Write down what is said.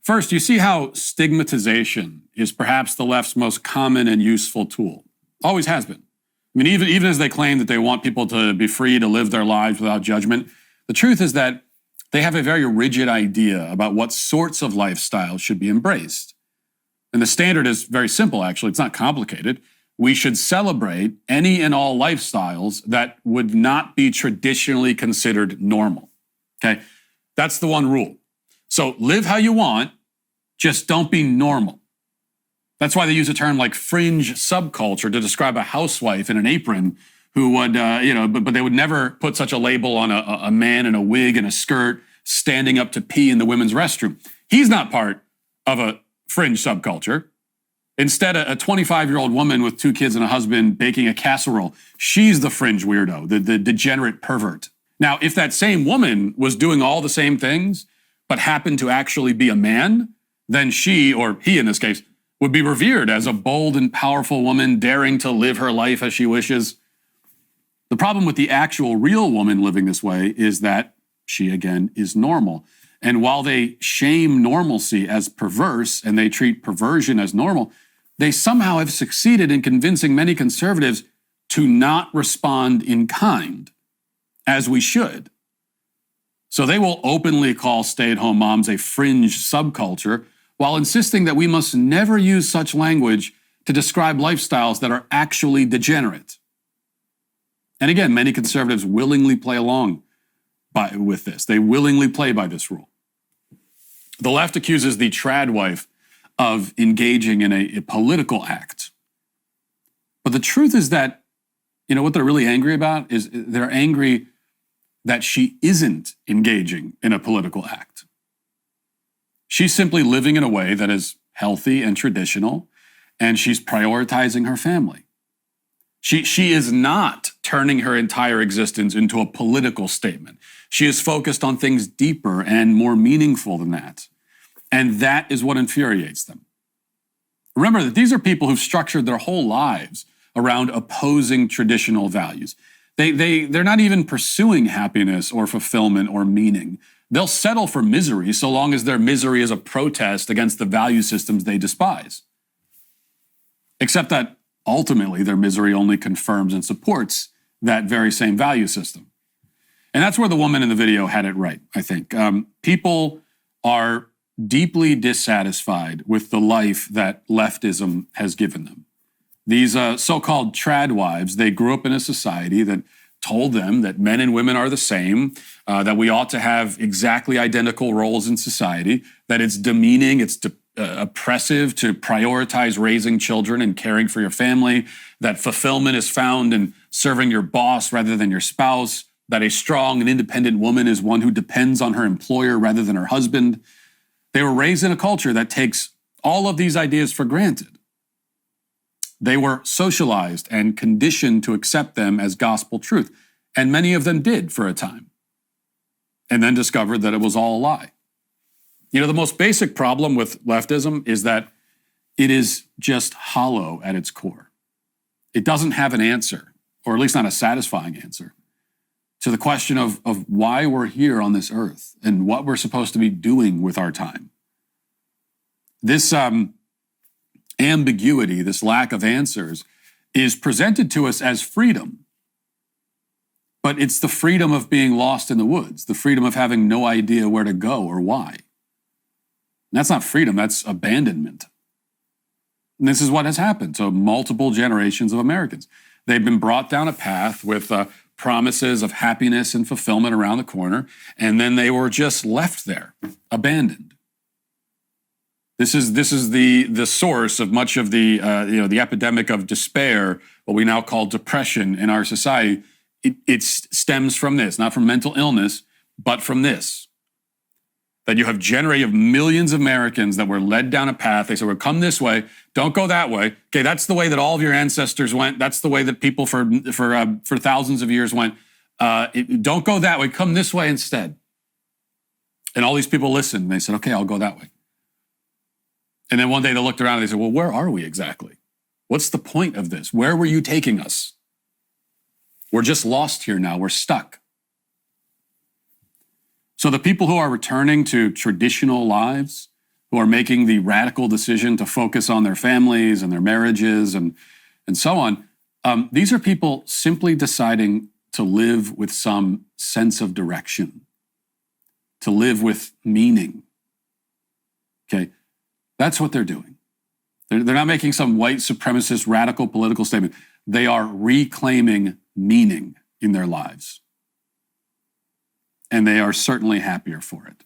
First, you see how stigmatization is perhaps the left's most common and useful tool. Always has been. I mean, even as they claim that they want people to be free to live their lives without judgment, the truth is that they have a very rigid idea about what sorts of lifestyles should be embraced. And the standard is very simple, actually. It's not complicated. We should celebrate any and all lifestyles that would not be traditionally considered normal. Okay? That's the one rule. So live how you want, just don't be normal. That's why they use a term like fringe subculture to describe a housewife in an apron who would, but they would never put such a label on a man in a wig and a skirt standing up to pee in the women's restroom. He's not part of a fringe subculture. Instead, a 25-year-old woman with 2 kids and a husband baking a casserole, she's the fringe weirdo, the degenerate pervert. Now, if that same woman was doing all the same things, but happened to actually be a man, then she, or he in this case, would be revered as a bold and powerful woman daring to live her life as she wishes. The problem with the actual real woman living this way is that she, again, is normal. And while they shame normalcy as perverse and they treat perversion as normal, they somehow have succeeded in convincing many conservatives to not respond in kind, as we should. So they will openly call stay-at-home moms a fringe subculture while insisting that we must never use such language to describe lifestyles that are actually degenerate. And again, many conservatives willingly play along with this. They willingly play by this rule. The left accuses the TRAD wife of engaging in a political act. But the truth is that, what they're really angry about is they're angry that she isn't engaging in a political act. She's simply living in a way that is healthy and traditional, and she's prioritizing her family. She is not turning her entire existence into a political statement. She is focused on things deeper and more meaningful than that. And that is what infuriates them. Remember that these are people who've structured their whole lives around opposing traditional values. They're not even pursuing happiness or fulfillment or meaning. They'll settle for misery so long as their misery is a protest against the value systems they despise. Except that ultimately their misery only confirms and supports that very same value system. And that's where the woman in the video had it right, I think. People are deeply dissatisfied with the life that leftism has given them. These so-called trad wives, they grew up in a society that told them that men and women are the same, that we ought to have exactly identical roles in society, that it's demeaning, it's oppressive to prioritize raising children and caring for your family, that fulfillment is found in serving your boss rather than your spouse, that a strong and independent woman is one who depends on her employer rather than her husband. They were raised in a culture that takes all of these ideas for granted. They were socialized and conditioned to accept them as gospel truth, and many of them did for a time, and then discovered that it was all a lie. The most basic problem with leftism is that it is just hollow at its core. It doesn't have an answer, or at least not a satisfying answer, to the question of why we're here on this earth and what we're supposed to be doing with our time. This ambiguity, this lack of answers, is presented to us as freedom. But it's the freedom of being lost in the woods, the freedom of having no idea where to go or why. And that's not freedom, that's abandonment. And this is what has happened to multiple generations of Americans. They've been brought down a path with promises of happiness and fulfillment around the corner, and then they were just left there, abandoned. This is the source of much of the epidemic of despair, what we now call depression in our society. It stems from this, not from mental illness, but from this. That you have millions of Americans that were led down a path. They said, well, come this way, don't go that way. Okay, that's the way that all of your ancestors went. That's the way that people for thousands of years went. Don't go that way, come this way instead. And all these people listened, and they said, okay, I'll go that way. And then one day they looked around and they said, well, where are we exactly? What's the point of this? Where were you taking us? We're just lost here now, we're stuck. So the people who are returning to traditional lives, who are making the radical decision to focus on their families and their marriages and so on. These are people simply deciding to live with some sense of direction, to live with meaning. Okay, that's what they're doing. They're not making some white supremacist radical political statement. They are reclaiming meaning in their lives. And they are certainly happier for it.